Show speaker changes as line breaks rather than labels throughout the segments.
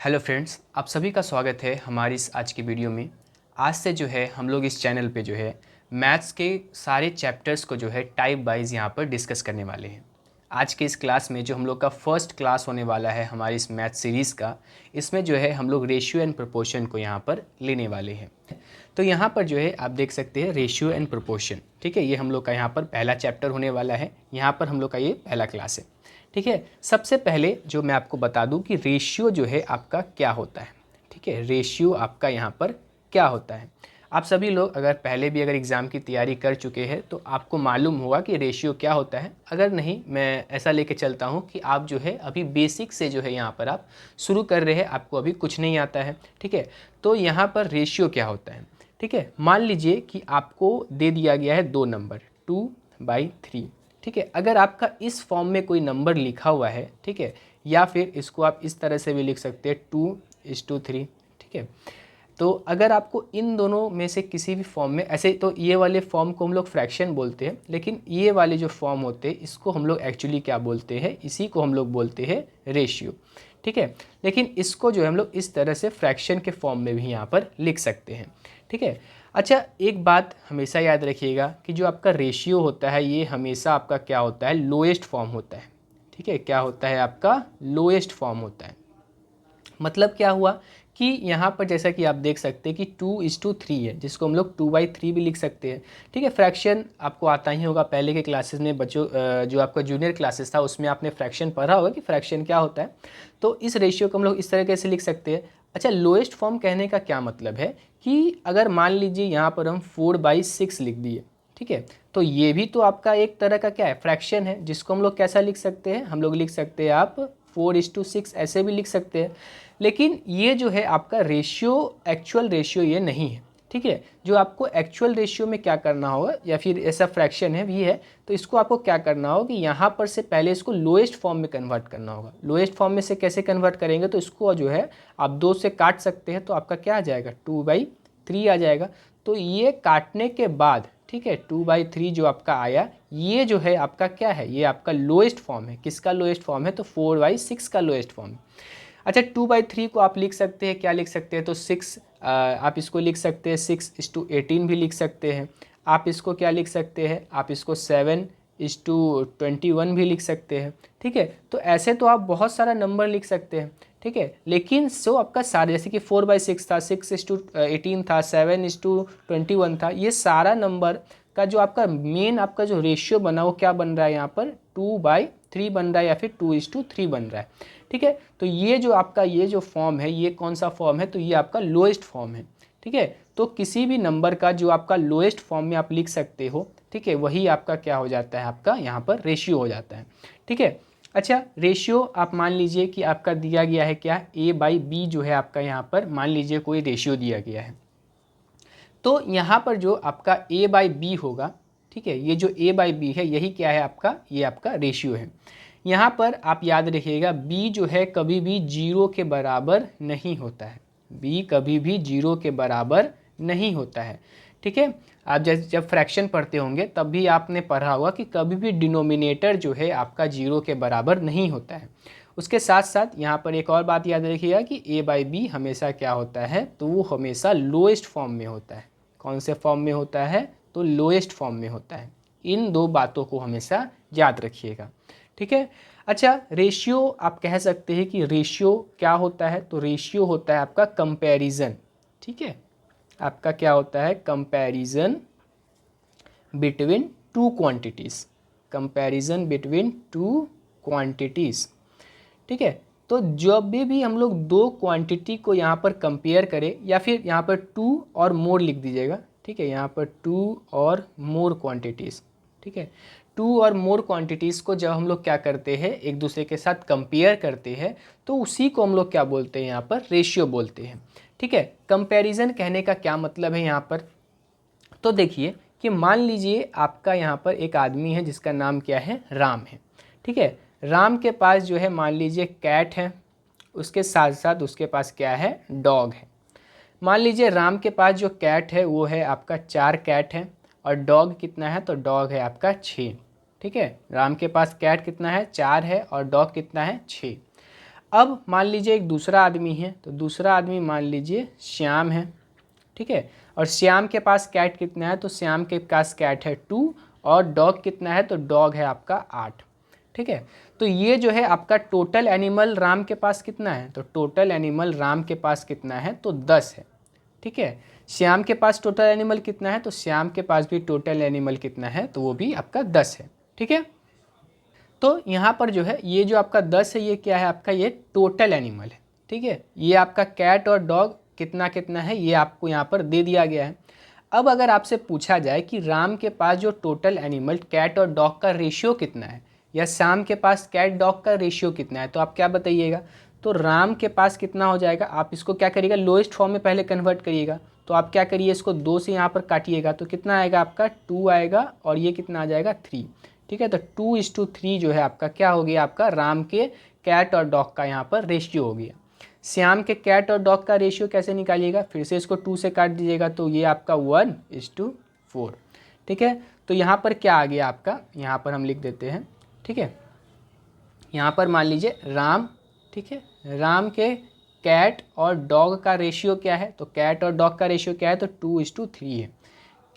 Hello friends, आप सभी का स्वागत है हमारी इस आज की वीडियो में। आज से जो है हम लोग इस चैनल पे जो है मैथ्स के सारे चैप्टर्स को जो है टाइप वाइज यहाँ पर डिस्कस करने वाले हैं। आज के इस क्लास में जो हम लोग का फर्स्ट क्लास होने वाला है हमारी इस मैथ सीरीज़ का, इसमें जो है हम लोग रेशियो एंड प्रोपोर्शन को यहाँ पर लेने वाले हैं। तो यहाँ पर जो है आप देख सकते हैं रेशियो एंड प्रोपोर्शन, ठीक है। ये हम लोग का यहाँ पर पहला चैप्टर होने वाला है, यहाँ पर हम लोग का ये पहला क्लास है, ठीक है। सबसे पहले जो मैं आपको बता दूं कि रेशियो जो है आपका क्या होता है, ठीक है। रेशियो आपका यहाँ पर क्या होता है। आप सभी लोग अगर पहले भी अगर एग्ज़ाम की तैयारी कर चुके हैं तो आपको मालूम होगा कि रेशियो क्या होता है। अगर नहीं, मैं ऐसा लेके चलता हूँ कि आप जो है अभी बेसिक से जो है यहाँ पर आप शुरू कर रहे हैं, आपको अभी कुछ नहीं आता है, ठीक है। तो यहाँ पर रेशियो क्या होता है, ठीक है। मान लीजिए कि आपको दे दिया गया है 2 नंबर 2/3, ठीक है। अगर आपका इस फॉर्म में कोई नंबर लिखा हुआ है, ठीक है, या फिर इसको आप इस तरह से भी लिख सकते हैं 2:3, ठीक है। तो अगर आपको इन दोनों में से किसी भी फॉर्म में ऐसे, तो ये वाले फॉर्म को हम लोग फ्रैक्शन बोलते हैं, लेकिन ये वाले जो फॉर्म होते हैं इसको हम लोग एक्चुअली क्या बोलते हैं, इसी को हम लोग बोलते हैं रेशियो, ठीक है। लेकिन इसको जो है हम लोग इस तरह से फ्रैक्शन के फॉर्म में भी यहाँ पर लिख सकते हैं, ठीक है। अच्छा, एक बात हमेशा याद रखिएगा कि जो आपका रेशियो होता है ये हमेशा आपका क्या होता है, लोएस्ट फॉर्म होता है, ठीक है। क्या होता है, आपका लोएस्ट फॉर्म होता है। मतलब क्या हुआ कि यहाँ पर जैसा कि आप देख सकते हैं कि 2:3 है, जिसको हम लोग 2/3 भी लिख सकते हैं, ठीक है। फ्रैक्शन आपको आता ही होगा, पहले के क्लासेस में बच्चों जो आपका जूनियर क्लासेस था उसमें आपने फ्रैक्शन पढ़ा होगा कि फ्रैक्शन क्या होता है। तो इस रेशियो को हम लोग इस तरीके से लिख सकते हैं। अच्छा, लोएस्ट फॉर्म कहने का क्या मतलब है कि अगर मान लीजिए यहाँ पर हम 4/6 लिख दिए, ठीक है, तो ये भी तो आपका एक तरह का क्या है, फ्रैक्शन है, जिसको हम लोग कैसा लिख सकते हैं, हम लोग लिख सकते हैं आप 4:6 ऐसे भी लिख सकते हैं। लेकिन ये जो है आपका रेशियो, एक्चुअल रेशियो ये नहीं है, ठीक है। जो आपको एक्चुअल रेशियो में क्या करना होगा, या फिर ऐसा फ्रैक्शन है भी है, तो इसको आपको क्या करना होगा कि यहाँ पर से पहले इसको लोएस्ट फॉर्म में कन्वर्ट करना होगा। लोएस्ट फॉर्म में से कैसे कन्वर्ट करेंगे, तो इसको जो है आप 2 से काट सकते हैं, तो आपका क्या आ जाएगा, 2/3 आ जाएगा। तो ये काटने के बाद, ठीक है, 2/3 जो आपका आया, ये जो है आपका क्या है, ये आपका लोएस्ट फॉर्म है। किसका लोएस्ट फॉर्म है, तो 4/6 का लोएस्ट फॉर्म है। अच्छा, 2/3 को आप लिख सकते हैं, क्या लिख सकते हैं, तो 6, आप इसको लिख सकते हैं 6:18 भी लिख सकते हैं। आप इसको क्या लिख सकते हैं, आप इसको 7:21 भी लिख सकते हैं, ठीक है। तो ऐसे तो आप बहुत सारा नंबर लिख सकते हैं, ठीक है। लेकिन सो आपका सारे, जैसे कि 4/6 था, 6:18 था, 7:21 था, ये सारा नंबर का जो आपका मेन आपका जो रेशियो बना वो क्या बन रहा है, यहाँ पर 2/3 बन रहा है, या फिर 2:3 बन रहा है, ठीक है। तो ये जो आपका ये जो फॉर्म है, ये कौन सा फॉर्म है, तो ये आपका लोएस्ट फॉर्म है, ठीक है। तो किसी भी नंबर का जो आपका लोएस्ट फॉर्म में आप लिख सकते हो, ठीक है, वही आपका क्या हो जाता है, आपका यहाँ पर रेशियो हो जाता है, ठीक है। अच्छा, रेशियो आप मान लीजिए कि आपका दिया गया है क्या, A/B जो है आपका यहाँ पर मान लीजिए कोई रेशियो दिया गया है, तो यहाँ पर जो आपका A/B होगा, ठीक है, ये जो A/B है यही क्या है आपका, ये आपका रेशियो है। यहाँ पर आप याद रखिएगा B जो है कभी भी 0 के बराबर नहीं होता है, B कभी भी 0 के बराबर नहीं होता है, ठीक है। आप जब फ्रैक्शन पढ़ते होंगे तब भी आपने पढ़ा होगा कि कभी भी डिनोमिनेटर जो है आपका 0 के बराबर नहीं होता है। उसके साथ साथ यहाँ पर एक और बात याद रखिएगा कि A/B हमेशा क्या होता है, तो वो हमेशा लोएस्ट फॉर्म में होता है। कौन से फॉर्म में होता है, तो लोएस्ट फॉर्म में होता है। इन 2 बातों को हमेशा याद रखिएगा, ठीक है। अच्छा, रेशियो आप कह सकते हैं कि रेशियो क्या होता है, तो रेशियो होता है आपका कंपैरिजन, ठीक है। आपका क्या होता है, comparison between 2 quantities, comparison between 2 quantities, ठीक है। तो जब भी हम लोग 2 क्वांटिटी को यहाँ पर कंपेयर करें, या फिर यहाँ पर 2 और मोर लिख दीजिएगा, ठीक है, यहाँ पर 2 और मोर क्वांटिटीज़, ठीक है। 2 और मोर क्वांटिटीज़ को जब हम लोग क्या करते हैं, एक दूसरे के साथ कंपेयर करते हैं, तो उसी को हम लोग क्या बोलते हैं, यहाँ पर रेशियो बोलते हैं, ठीक है। कंपैरिजन कहने का क्या मतलब है यहाँ पर, तो देखिए कि मान लीजिए आपका यहाँ पर एक आदमी है जिसका नाम क्या है, राम है, ठीक है। राम के पास जो है मान लीजिए कैट है, उसके साथ साथ उसके पास क्या है, डॉग है। मान लीजिए राम के पास जो कैट है वो है आपका 4 कैट है, और डॉग कितना है, तो डॉग है आपका 6, ठीक है। राम के पास कैट कितना है, 4 है, और डॉग कितना है, 6। अब मान लीजिए एक दूसरा आदमी है, तो दूसरा आदमी मान लीजिए श्याम है, ठीक है, और श्याम के पास कैट कितना है, तो श्याम के पास कैट है 2 और डॉग कितना है, तो डॉग है आपका 8, ठीक है। तो ये जो है आपका टोटल एनिमल राम के पास कितना है, तो टोटल एनिमल राम के पास कितना है, तो 10 है, ठीक है। श्याम के पास टोटल एनिमल कितना है, तो श्याम के पास भी टोटल एनिमल कितना है, तो वो भी आपका 10 है, ठीक है। तो यहाँ पर जो है ये जो आपका 10 है, ये क्या है आपका, ये टोटल एनिमल है, ठीक है। ये आपका कैट और डॉग कितना कितना है, ये आपको यहाँ पर दे दिया गया है। अब अगर आपसे पूछा जाए कि राम के पास जो टोटल एनिमल कैट और डॉग का रेशियो कितना है, या श्याम के पास कैट डॉग का रेशियो कितना है, तो आप क्या बताइएगा। तो राम के पास कितना हो जाएगा, आप इसको क्या करिएगा, लोएस्ट फॉर्म में पहले कन्वर्ट करिएगा। तो आप क्या करिए, इसको 2 से यहाँ पर काटिएगा, तो कितना आएगा आपका 2 आएगा, और ये कितना आ जाएगा 3, ठीक है। तो 2:3 जो है आपका क्या हो गया, आपका राम के कैट और डॉग का यहाँ पर रेशियो हो गया। श्याम के कैट और डॉग का रेशियो कैसे निकालिएगा, फिर से इसको 2 से काट दीजिएगा, तो ये आपका 1:4, ठीक है। तो यहाँ पर क्या आ गया आपका, यहाँ पर हम लिख देते हैं, ठीक है। यहाँ पर मान लीजिए राम, ठीक है, राम के कैट और डॉग का रेशियो क्या है, तो कैट और डॉग का रेशियो क्या है, तो 2:3 है,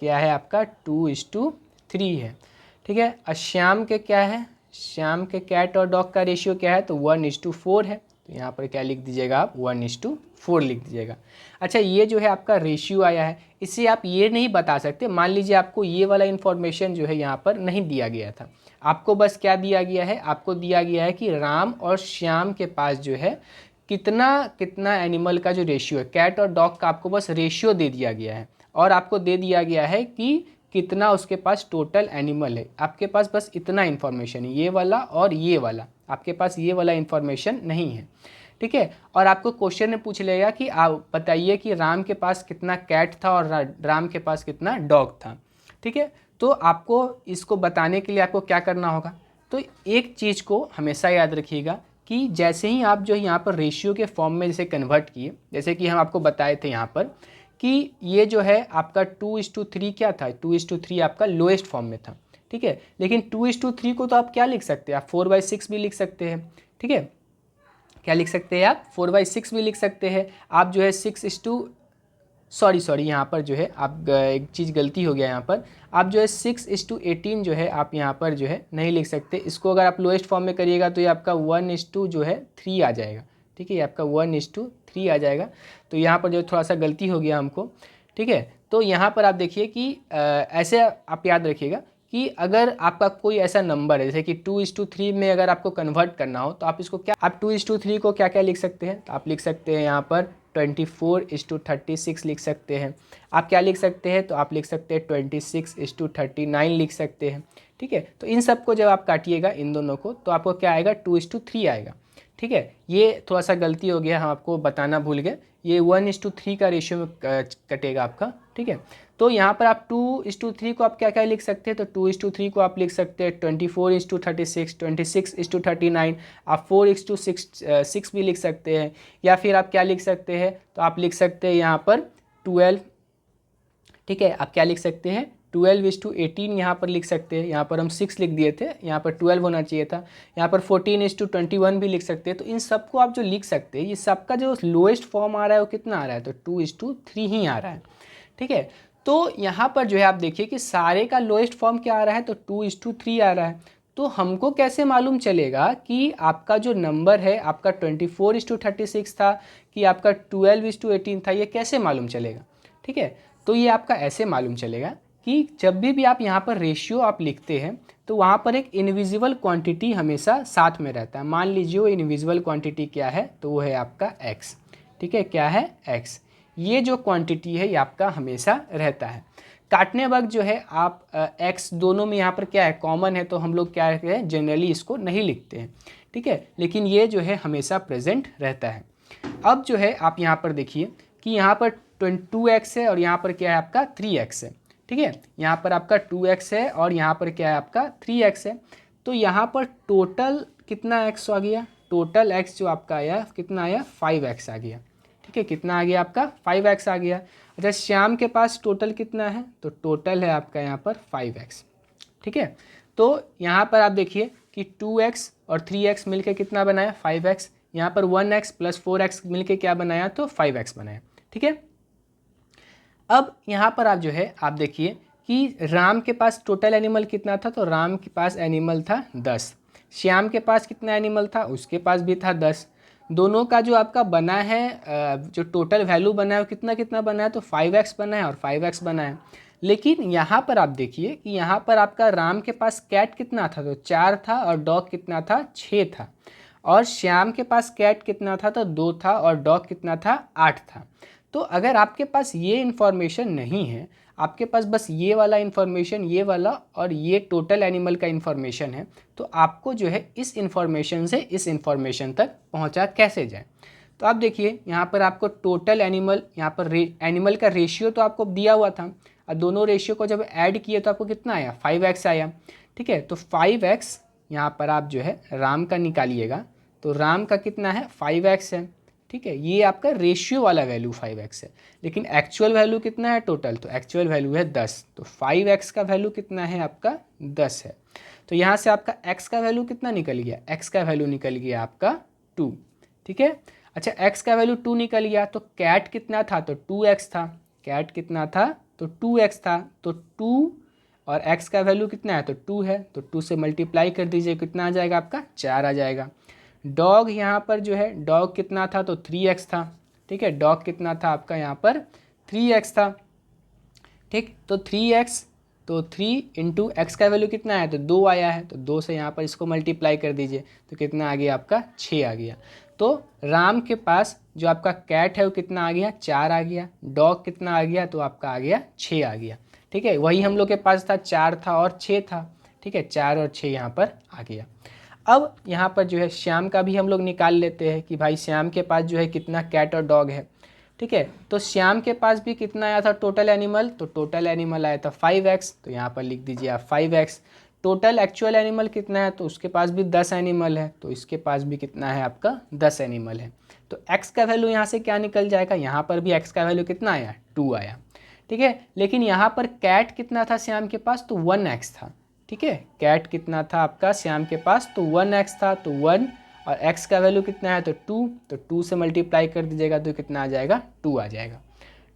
क्या है आपका 2:3 है, ठीक है। और श्याम के क्या है, श्याम के कैट और डॉग का रेशियो क्या है, तो 1:4 है, तो यहाँ पर क्या लिख दीजिएगा आप 1:4 लिख दीजिएगा। अच्छा, ये जो है आपका रेशियो आया है, इससे आप ये नहीं बता सकते, मान लीजिए आपको ये वाला इन्फॉर्मेशन जो है यहाँ पर नहीं दिया गया था, आपको बस क्या दिया गया है, आपको दिया गया है कि राम और श्याम के पास जो है कितना कितना एनिमल का जो रेशियो है, कैट और डॉग का आपको बस रेशियो दे दिया गया है, और आपको दे दिया गया है कि कितना उसके पास टोटल एनिमल है। आपके पास बस इतना इन्फॉर्मेशन है, ये वाला और ये वाला, आपके पास ये वाला इन्फॉर्मेशन नहीं है, ठीक है। और आपको क्वेश्चन में पूछ लेगा कि आप बताइए कि राम के पास कितना कैट था और राम के पास कितना डॉग था, ठीक है। तो आपको इसको बताने के लिए आपको क्या करना होगा, तो एक चीज़ को हमेशा याद रखिएगा कि जैसे ही आप जो यहाँ पर रेशियो के फॉर्म में जैसे कन्वर्ट किए, जैसे कि हम आपको बताए थे यहाँ पर कि ये जो है आपका 2:3 क्या था, 2:3 आपका लोएस्ट फॉर्म में था, ठीक है। लेकिन 2:3 को तो आप क्या लिख सकते हैं, आप 4/6 भी लिख सकते हैं, ठीक है। क्या लिख सकते हैं आप, 4/6 भी लिख सकते हैं। आप जो है सॉरी यहाँ पर जो है आप एक चीज़ गलती हो गया, यहाँ पर आप जो है 6:18 जो है आप यहाँ पर जो है नहीं लिख सकते। इसको अगर आप लोएस्ट फॉर्म में करिएगा तो ये आपका 1:3 आ जाएगा, ठीक है, ये आपका 1:3 आ जाएगा। तो यहाँ पर जो थोड़ा सा गलती हो गया हमको, ठीक है। तो यहाँ पर आप देखिए कि ऐसे आप याद रखिएगा कि अगर आपका कोई ऐसा नंबर है जैसे कि 2:3 में अगर आपको कन्वर्ट करना हो, तो आप इसको क्या, आप 2:3 को क्या क्या लिख सकते हैं, तो आप लिख सकते हैं यहाँ पर 24:36 लिख सकते हैं। आप क्या लिख सकते हैं, तो आप लिख सकते हैं 26:39 लिख सकते हैं, ठीक है। तो इन सब को जब आप काटिएगा इन दोनों को, तो आपको क्या आएगा 2:3 आएगा, ठीक है। ये थोड़ा सा गलती हो गया, हम आपको बताना भूल गए, ये 1:3 का रेशियो में कटेगा आपका, ठीक है। तो यहाँ पर आप 2:3 को आप क्या क्या लिख सकते हैं, तो 2:3 को आप लिख सकते हैं 24:36, 26:39, आप 4:6 भी लिख सकते हैं, या फिर आप क्या लिख सकते हैं, तो आप लिख सकते हैं यहाँ पर 12, ठीक है। आप क्या लिख सकते हैं 12:18 यहाँ पर लिख सकते हैं, यहाँ पर हम 6 लिख दिए थे, यहाँ पर 12 होना चाहिए था। यहाँ पर 14:21 भी लिख सकते हैं। तो इन सबको आप जो लिख सकते हैं, ये सबका जो लोएस्ट फॉर्म आ रहा है वो कितना आ रहा है, तो 2:3 ही आ रहा है, ठीक है। तो यहाँ पर जो है आप देखिए कि सारे का लोएस्ट फॉर्म क्या आ रहा है, तो 2:3 आ रहा है। तो हमको कैसे मालूम चलेगा कि आपका जो नंबर है आपका 24:36 था कि आपका 12:18 था, ये कैसे मालूम चलेगा, ठीक है। तो ये आपका ऐसे मालूम चलेगा कि जब भी आप यहाँ पर रेशियो आप लिखते हैं, तो वहाँ पर एक इनविजिबल क्वांटिटी हमेशा साथ में रहता है। मान लीजिए वो इनविजिबल क्वांटिटी क्या है, तो वो है आपका x, ठीक है, क्या है x। ये जो क्वांटिटी है ये आपका हमेशा रहता है। काटने वक्त जो है आप x दोनों में यहाँ पर क्या है कॉमन है, तो हम लोग क्या है जनरली इसको नहीं लिखते हैं, ठीक है, लेकिन ये जो है हमेशा प्रेजेंट रहता है। अब जो है आप यहाँ पर देखिए कि यहाँ पर 2x है और यहाँ पर क्या है आपका 3x है, ठीक है। यहाँ पर आपका 2x है और यहाँ पर क्या है आपका 3x है। तो यहाँ पर टोटल कितना x आ गया, टोटल x जो आपका आया कितना आया 5x आ गया, ठीक है। कितना आ गया आपका 5x आ गया। अच्छा, श्याम के पास टोटल कितना है, तो टोटल है आपका यहाँ पर 5x, ठीक है। तो यहाँ पर आप देखिए कि 2x और 3x मिलकर कितना बनाया 5x, यहाँ पर 1x प्लस 4x मिलके क्या बनाया, तो 5x बनाया। ठीक है, अब यहाँ पर आप जो है आप देखिए कि राम के पास टोटल एनिमल कितना था, तो राम के पास एनिमल था 10। श्याम के पास कितना एनिमल था, उसके पास भी था 10। दोनों का जो आपका बना है जो टोटल वैल्यू बना है वो कितना कितना बना है, तो 5x बना है और 5x बना है। लेकिन यहाँ पर आप देखिए कि यहाँ पर आपका राम के पास कैट कितना था, तो 4 था, और डॉग कितना था, 6 था। और श्याम के पास कैट कितना था, तो 2 था, और डॉग कितना था, 8 था। तो अगर आपके पास ये इन्फॉर्मेशन नहीं है, आपके पास बस ये वाला इन्फॉर्मेशन, ये वाला और ये टोटल एनिमल का इन्फॉर्मेशन है, तो आपको जो है इस इन्फॉर्मेशन से इस इन्फॉर्मेशन तक पहुंचा कैसे जाए। तो आप देखिए यहाँ पर आपको टोटल एनिमल, यहाँ पर एनिमल का रेशियो तो आपको दिया हुआ था, और दोनों रेशियो को जब ऐड किए तो आपको कितना आया, 5x आया। ठीक है, तो 5x यहाँ पर आप जो है राम का निकालिएगा, तो राम का कितना है, 5x है। ठीक है, ये आपका रेशियो वाला वैल्यू 5x है, लेकिन एक्चुअल वैल्यू कितना है टोटल, तो एक्चुअल वैल्यू है 10। तो 5x का वैल्यू कितना है आपका, 10 है। तो यहाँ से आपका x का वैल्यू कितना निकल गया, x का वैल्यू निकल गया आपका 2। ठीक है, अच्छा x का वैल्यू 2 निकल गया, तो कैट कितना था, तो 2x था। कैट कितना था, तो 2x था। तो 2 और x का वैल्यू कितना है, तो 2 है, तो 2 से मल्टीप्लाई कर दीजिए, कितना आ जाएगा आपका, 4 आ जाएगा। डॉग यहाँ पर जो है, डॉग कितना था, तो 3x था। ठीक है, डॉग कितना था आपका यहाँ पर, 3x था। ठीक, तो 3x, तो 3 इंटू एक्स का वैल्यू कितना है, तो 2 आया है, तो 2 से यहाँ पर इसको मल्टीप्लाई कर दीजिए, तो कितना आ गया आपका, 6 आ गया। तो राम के पास जो आपका कैट है वो कितना आ गया, 4 आ गया। डॉग कितना आ गया, तो आपका आ गया 6 आ गया। ठीक है, वही हम लोग के पास था, 4 था और 6 था। ठीक है, 4 और 6 यहाँ पर आ गया। अब यहाँ पर जो है श्याम का भी हम लोग निकाल लेते हैं कि भाई श्याम के पास जो है कितना कैट और डॉग है। ठीक है, तो श्याम के पास भी कितना आया था टोटल एनिमल, तो टोटल एनिमल आया था 5x, तो यहाँ पर लिख दीजिए आप 5x। टोटल एक्चुअल एनिमल कितना है, तो उसके पास भी 10 एनिमल है, तो इसके पास भी कितना है आपका, 10 एनिमल है। तो x का वैल्यू यहाँ से क्या निकल जाएगा, यहाँ पर भी x का वैल्यू कितना आया, 2 आया। ठीक है, लेकिन यहाँ पर कैट कितना था श्याम के पास, तो 1x था। ठीक है, कैट कितना था आपका श्याम के पास, तो 1x था, तो 1 और x का वैल्यू कितना है, तो 2, तो 2 से मल्टीप्लाई कर दीजिएगा, तो कितना आ जाएगा, 2 आ जाएगा।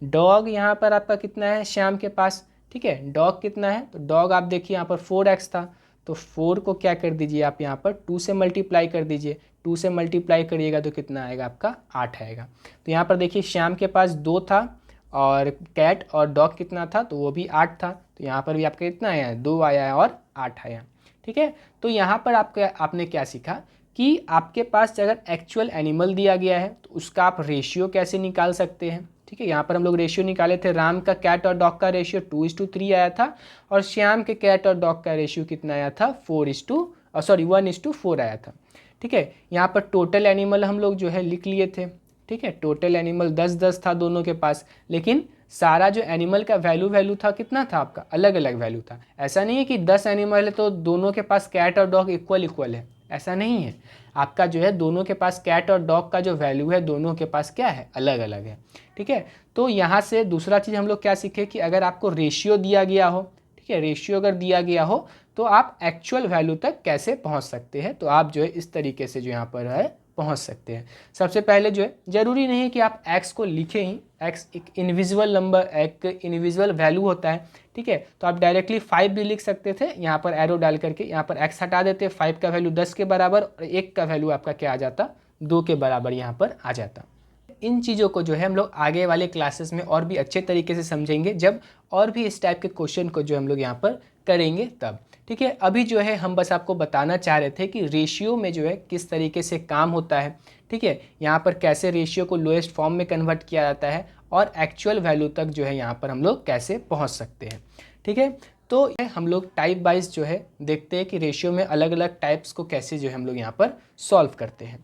डॉग यहाँ पर आपका कितना है श्याम के पास, ठीक है, डॉग कितना है, तो डॉग आप देखिए यहाँ पर 4x था, तो 4 को क्या कर दीजिए आप यहाँ पर 2 से मल्टीप्लाई कर दीजिए, 2 से मल्टीप्लाई करिएगा तो कितना आएगा आपका, 8 आएगा। तो यहाँ पर देखिए श्याम के पास 2 था, और कैट और डॉग कितना था, तो वो भी 8 था, तो यहाँ पर भी आपका कितना आया है, 2 आया है और 8 आया। ठीक है, तो यहाँ पर आपने क्या सीखा कि आपके पास अगर एक्चुअल एनिमल दिया गया है तो उसका आप रेशियो कैसे निकाल सकते हैं। ठीक है, यहाँ पर हम लोग रेशियो निकाले थे, राम का कैट और डॉग का रेशियो 2:3 आया था, और श्याम के कैट और डॉग का रेशियो कितना आया था, 1:4 आया था। ठीक है, यहाँ पर टोटल एनिमल हम लोग जो है लिख लिए थे। ठीक है, टोटल एनिमल 10-10 था दोनों के पास, लेकिन सारा जो एनिमल का वैल्यू था कितना था आपका, अलग अलग वैल्यू था। ऐसा नहीं है कि 10 एनिमल है तो दोनों के पास कैट और डॉग इक्वल है, ऐसा नहीं है। आपका जो है दोनों के पास कैट और डॉग का जो वैल्यू है दोनों के पास क्या है, अलग अलग है। ठीक है, तो यहाँ से दूसरा चीज़ हम लोग क्या सीखे कि अगर आपको रेशियो दिया गया हो, ठीक है, रेशियो अगर दिया गया हो तो आप एक्चुअल वैल्यू तक कैसे पहुँच सकते हैं, तो आप जो है इस तरीके से जो यहाँ पर है पहुंच सकते हैं। सबसे पहले जो है जरूरी नहीं है कि आप x को लिखें ही, x एक इनविजिबल नंबर, एक इनविजिबल वैल्यू होता है। ठीक है, तो आप डायरेक्टली 5 भी लिख सकते थे, यहाँ पर एरो डाल करके यहाँ पर x हटा देते, 5 का वैल्यू 10 के बराबर और 1 का वैल्यू आपका क्या आ जाता, 2 के बराबर यहाँ पर आ जाता। इन चीज़ों को जो है हम लोग आगे वाले क्लासेस में और भी अच्छे तरीके से समझेंगे, जब और भी इस टाइप के क्वेश्चन को जो हम लोग यहाँ पर करेंगे तब। ठीक है, अभी जो है हम बस आपको बताना चाह रहे थे कि रेशियो में जो है किस तरीके से काम होता है। ठीक है, यहाँ पर कैसे रेशियो को लोएस्ट फॉर्म में कन्वर्ट किया जाता है और एक्चुअल वैल्यू तक जो है यहाँ पर हम लोग कैसे पहुँच सकते हैं। ठीक है, तो हम लोग टाइप वाइज जो है देखते हैं कि रेशियो में अलग अलग टाइप्स को कैसे जो है हम लोग यहाँ पर सॉल्व करते हैं।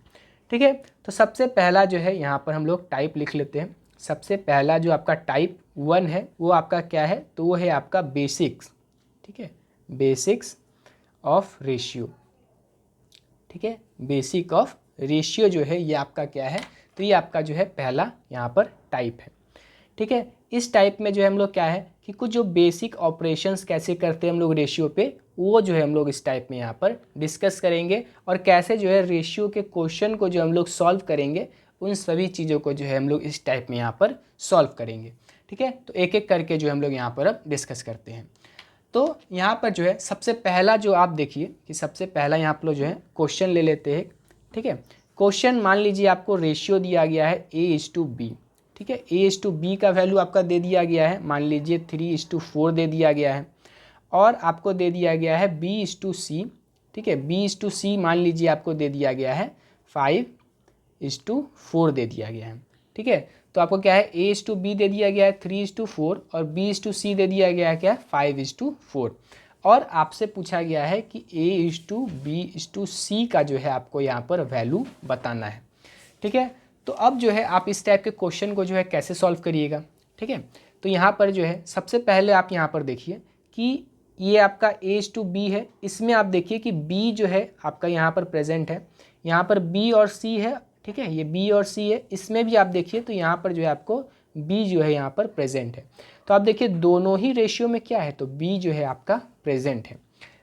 ठीक है, तो सबसे पहला जो है यहाँ पर हम लोग टाइप लिख लेते हैं। सबसे पहला जो आपका टाइप 1 है वो आपका क्या है, तो वो है आपका बेसिक्स। ठीक है, बेसिक्स ऑफ रेशियो। ठीक है, बेसिक ऑफ रेशियो जो है ये आपका क्या है, तो ये आपका जो है पहला यहाँ पर टाइप है। ठीक है। इस टाइप में जो है हम लोग क्या है कि कुछ जो बेसिक ऑपरेशंस कैसे करते हैं हम लोग रेशियो पे, वो जो है हम लोग इस टाइप में यहाँ पर डिस्कस करेंगे, और कैसे जो है रेशियो के क्वेश्चन को जो हम लोग सॉल्व करेंगे, उन सभी चीज़ों को जो है हम लोग इस टाइप में यहाँ पर सॉल्व करेंगे। ठीक है, तो एक एक करके जो हम लोग यहाँ पर अब डिस्कस करते हैं। तो यहाँ पर जो है सबसे पहला जो आप देखिए कि सबसे पहला यहाँ पर जो है क्वेश्चन ले लेते हैं। ठीक है, क्वेश्चन मान लीजिए आपको रेशियो दिया गया है A/B। ठीक है, A/B का वैल्यू आपका दे दिया गया है, मान लीजिए 3:4 दे दिया गया है, और आपको दे दिया गया है B/C। ठीक है, B/C मान लीजिए आपको दे दिया गया है 5:4 दे दिया गया है। ठीक है, तो आपको क्या है A/B दे दिया गया है 3:4 और B/C दे दिया गया है क्या 5:4, और आपसे पूछा गया है कि A/B/C का जो है आपको यहाँ पर वैल्यू बताना है। ठीक है, तो अब जो है आप इस टाइप के क्वेश्चन को जो है कैसे सॉल्व करिएगा। ठीक है, तो यहाँ पर जो है सबसे पहले आप यहाँ पर देखिए कि ये आपका A/B है, इसमें आप देखिए कि B जो है आपका यहाँ पर प्रेजेंट है, यहाँ पर B और C है। ठीक है, ये B और C है, इसमें भी आप देखिए तो यहाँ पर जो है आपको B जो है यहाँ पर प्रेजेंट है। तो आप देखिए दोनों ही रेशियो में क्या है, तो B जो है आपका प्रेजेंट है।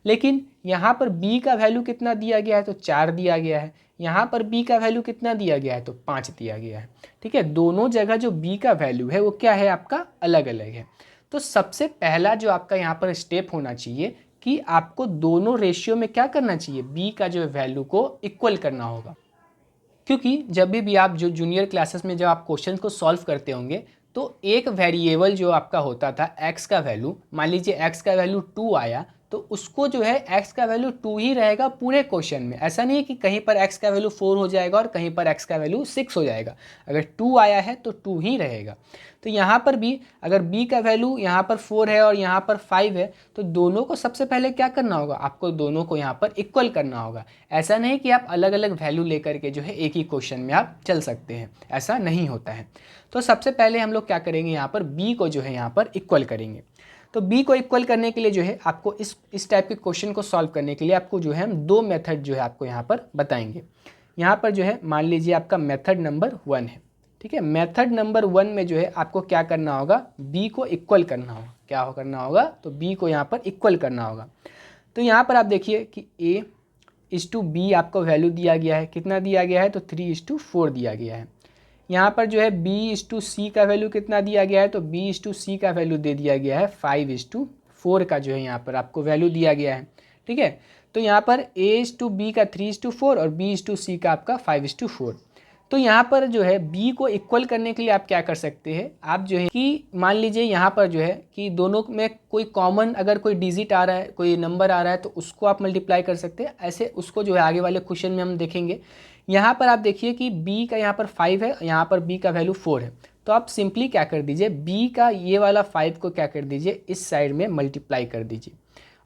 लेकिन यहाँ पर B का वैल्यू कितना दिया गया है, तो 4 दिया गया है। यहाँ पर B का वैल्यू कितना दिया गया है, तो 5 दिया गया है। ठीक है, दोनों जगह जो B का वैल्यू है वो क्या है आपका अलग अलग है। तो सबसे पहला जो आपका यहाँ पर स्टेप होना चाहिए कि आपको दोनों रेशियो में क्या करना चाहिए, B का जो वैल्यू को इक्वल करना होगा। क्योंकि जब भी आप जो जूनियर क्लासेस में जब आप क्वेश्चन को सॉल्व करते होंगे तो एक वेरिएबल जो आपका होता था x का वैल्यू, मान लीजिए x का वैल्यू 2 आया, तो उसको जो है x का वैल्यू 2 ही रहेगा पूरे क्वेश्चन में। ऐसा नहीं है कि कहीं पर x का वैल्यू 4 हो जाएगा और कहीं पर x का वैल्यू 6 हो जाएगा। अगर 2 आया है तो 2 ही रहेगा। तो यहाँ पर भी अगर b का वैल्यू यहाँ पर 4 है और यहाँ पर 5 है, तो दोनों को सबसे पहले क्या करना होगा, आपको दोनों को यहाँ पर इक्वल करना होगा। ऐसा नहीं कि आप अलग अलग वैल्यू लेकर के जो है एक ही क्वेश्चन में आप चल सकते हैं, ऐसा नहीं होता है। तो सबसे पहले हम लोग क्या करेंगे, यहाँ पर b को जो है यहाँ पर इक्वल करेंगे। तो b को इक्वल करने के लिए जो है आपको इस टाइप के क्वेश्चन को सॉल्व करने के लिए आपको जो है हम 2 मेथड जो है आपको यहाँ पर बताएंगे। यहाँ पर जो है मान लीजिए आपका मेथड नंबर 1 है। ठीक है, मेथड नंबर 1 में जो है आपको क्या करना होगा, b को इक्वल करना होगा। क्या करना होगा, तो b को यहाँ पर इक्वल करना होगा। तो यहाँ पर आप देखिए कि A/B आपको वैल्यू दिया गया है, कितना दिया गया है, तो 3:4 दिया गया है। यहाँ पर जो है B/C का वैल्यू कितना दिया गया है, तो B/C का वैल्यू दे दिया गया है 5:4 का जो है यहाँ पर आपको वैल्यू दिया गया है। ठीक है, तो यहाँ पर A/B का 3:4 और B/C का आपका 5:4। तो यहाँ पर जो है B को इक्वल करने के लिए आप क्या कर सकते हैं, आप जो है कि मान लीजिए यहाँ पर जो है कि दोनों में कोई कॉमन अगर कोई डिजिट आ रहा है, कोई नंबर आ रहा है, तो उसको आप मल्टीप्लाई कर सकते हैं। ऐसे उसको जो है आगे वाले क्वेश्चन में हम देखेंगे। यहाँ पर आप देखिए कि B का यहाँ पर 5 है, यहाँ पर B का वैल्यू 4 है। तो आप सिंपली क्या कर दीजिए, B का ये वाला 5 को क्या कर दीजिए, इस साइड में मल्टीप्लाई कर दीजिए,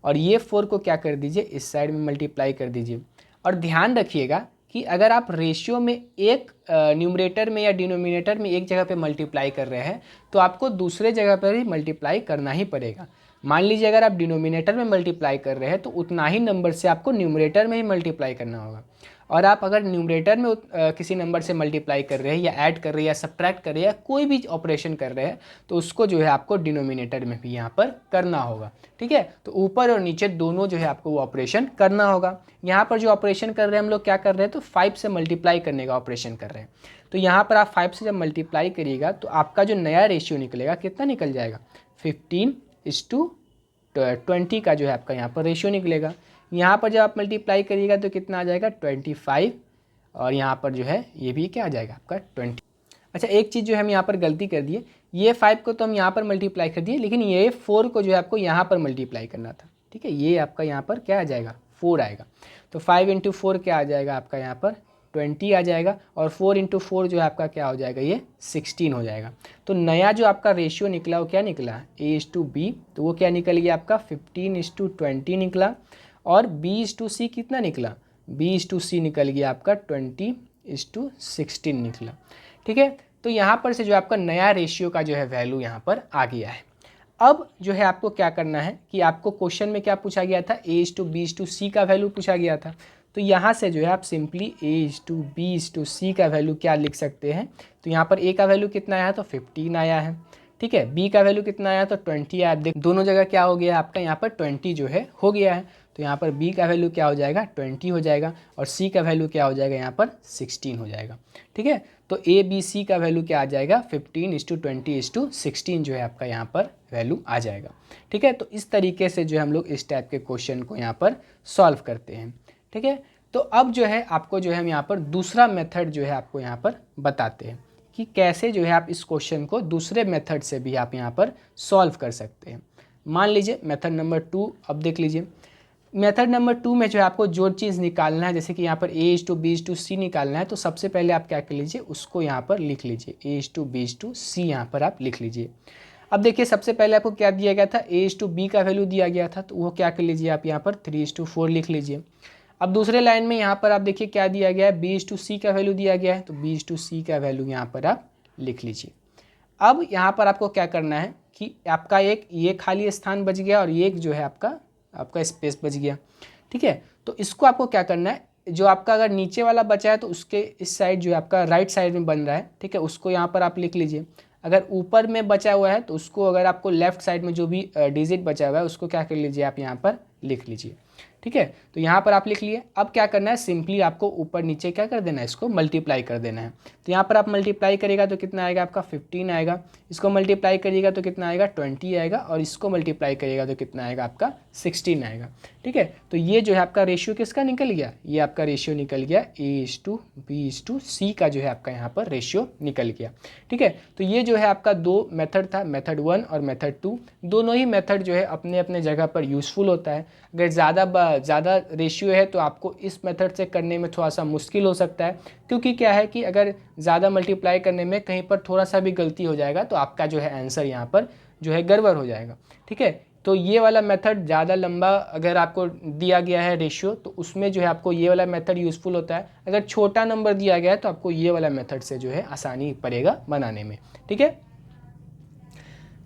और ये 4 को क्या कर दीजिए, इस साइड में मल्टीप्लाई कर दीजिए। और ध्यान रखिएगा कि अगर आप रेशियो में एक न्यूमरेटर में या डिनोमिनेटर में एक जगह पे मल्टीप्लाई कर रहे हैं, तो आपको दूसरे जगह पर ही मल्टीप्लाई करना ही पड़ेगा। मान लीजिए अगर आप डिनोमिनेटर में मल्टीप्लाई कर रहे हैं तो उतना ही नंबर से आपको न्यूमरेटर में ही मल्टीप्लाई करना होगा। और आप अगर न्यूमरेटर में किसी नंबर से मल्टीप्लाई कर रहे हैं या ऐड कर रहे हैं या सब्ट्रैक्ट कर रहे हैं या कोई भी ऑपरेशन कर रहे हैं, तो उसको जो है आपको डिनोमिनेटर में भी यहाँ पर करना होगा। ठीक है, तो ऊपर और नीचे दोनों जो है आपको वो ऑपरेशन करना होगा। यहाँ पर जो ऑपरेशन कर रहे हैं हम लोग क्या कर रहे हैं, तो 5 से मल्टीप्लाई करने का ऑपरेशन कर रहे हैं। तो यहाँ पर आप 5 से जब मल्टीप्लाई करिएगा तो आपका जो नया रेशियो निकलेगा कितना निकल जाएगा, 15:20 का जो है आपका यहाँ पर रेशियो निकलेगा। यहाँ पर जब आप मल्टीप्लाई करिएगा तो कितना आ जाएगा, 25, और यहाँ पर जो है ये भी क्या आ जाएगा आपका 20। अच्छा, एक चीज़ जो है हम यहाँ पर गलती कर दिए, ये 5 को तो हम यहाँ पर मल्टीप्लाई कर दिए, लेकिन ये 4 को जो है आपको यहाँ पर मल्टीप्लाई करना था। ठीक है, ये आपका यहाँ पर क्या आ जाएगा, 4 आएगा। तो 5 × 4 क्या आ जाएगा आपका यहाँ पर 20 आ जाएगा, और 4 × 4 जो है आपका क्या हो जाएगा, ये 16 हो जाएगा। तो नया जो आपका रेशियो निकला वो क्या निकला, A/B, तो वो क्या निकल गया आपका 15:20 निकला। और B/C कितना निकला, B/C निकल गया आपका 20:16 निकला। ठीक है, तो यहाँ पर से जो आपका नया रेशियो का जो है वैल्यू यहाँ पर आ गया है। अब जो है आपको क्या करना है कि आपको क्वेश्चन में क्या पूछा गया था, A/B/C का वैल्यू पूछा गया था। तो यहाँ से जो है आप सिंपली A:B:C का वैल्यू क्या लिख सकते हैं। तो यहाँ पर A का वैल्यू कितना आया, तो 15 आया है, ठीक है। B का वैल्यू कितना आया, तो 20 आया। देख दोनों जगह क्या हो गया आपका, यहाँ पर 20 जो है हो गया है। तो यहाँ पर B का वैल्यू क्या हो जाएगा, 20 हो जाएगा, और C का वैल्यू क्या हो जाएगा, यहाँ पर 16 हो जाएगा, ठीक है। तो ABC का वैल्यू क्या आ जाएगा, 15:20:16 जो है आपका यहाँ पर वैल्यू आ जाएगा, ठीक है। तो इस तरीके से जो है हम लोग इस टाइप के क्वेश्चन को यहाँ पर सॉल्व करते हैं, ठीक है। तो अब जो है आपको जो है हम यहाँ पर दूसरा मेथड जो है आपको यहाँ पर बताते हैं कि कैसे जो है आप इस क्वेश्चन को दूसरे मेथड से भी आप यहाँ पर सॉल्व कर सकते हैं। मान लीजिए मेथड नंबर 2, अब देख लीजिए मेथड नंबर 2 में जो है आपको जो चीज़ निकालना है, जैसे कि यहाँ पर A:B:C निकालना है, तो सबसे पहले आप क्या कर लीजिए, उसको यहाँ पर लिख लीजिए, A:B:C यहाँ पर आप लिख लीजिए। अब देखिए सबसे पहले आपको क्या दिया गया था, A:B का वैल्यू दिया गया था, तो वो क्या कर लीजिए आप यहाँ पर 3:4 लिख लीजिए। अब दूसरे लाइन में यहाँ पर आप देखिए क्या दिया गया है, B:C का वैल्यू दिया गया है, तो B:C का वैल्यू यहाँ पर आप लिख लीजिए। अब यहाँ पर आपको क्या करना है कि आपका एक ये खाली स्थान बच गया और ये एक जो है आपका स्पेस बच गया, ठीक है। तो इसको आपको क्या करना है, जो आपका अगर नीचे वाला बचा है तो उसके इस साइड जो है आपका राइट साइड में बन रहा है, ठीक है, उसको यहाँ पर आप लिख लीजिए। अगर ऊपर में बचा हुआ है तो उसको, अगर आपको लेफ्ट साइड में जो भी डिजिट बचा हुआ है उसको क्या कर लीजिए आप यहाँ पर लिख लीजिए, ठीक है। तो यहाँ पर आप लिख लिए। अब क्या करना है, सिंपली आपको ऊपर नीचे क्या कर देना है, इसको मल्टीप्लाई कर देना है। तो यहाँ पर आप मल्टीप्लाई करेगा तो कितना आएगा आपका 15 आएगा, इसको मल्टीप्लाई करिएगा तो कितना आएगा 20 आएगा, और इसको मल्टीप्लाई करिएगा तो कितना आएगा आपका 16 आएगा, ठीक है। तो ये जो है आपका रेशियो किसका निकल गया, ये आपका रेशियो निकल गया A:B:C का जो है आपका यहाँ पर रेशियो निकल गया, ठीक है। तो ये जो है आपका दो मेथड था, मेथड 1 और मेथड 2। दोनों ही मेथड जो है अपने अपने जगह पर यूज़फुल होता है। अगर ज़्यादा रेशियो है तो आपको इस मेथड से करने में थोड़ा सा मुश्किल हो सकता है, क्योंकि क्या है कि अगर ज़्यादा मल्टीप्लाई करने में कहीं पर थोड़ा सा भी गलती हो जाएगा तो आपका जो है आंसर यहाँ पर जो है गड़बड़ हो जाएगा, ठीक है। तो ये वाला मेथड ज़्यादा लंबा अगर आपको दिया गया है रेशियो, तो उसमें जो है आपको ये वाला मेथड यूज़फुल होता है। अगर छोटा नंबर दिया गया है तो आपको ये वाला मेथड से जो है आसानी पड़ेगा बनाने में, ठीक है।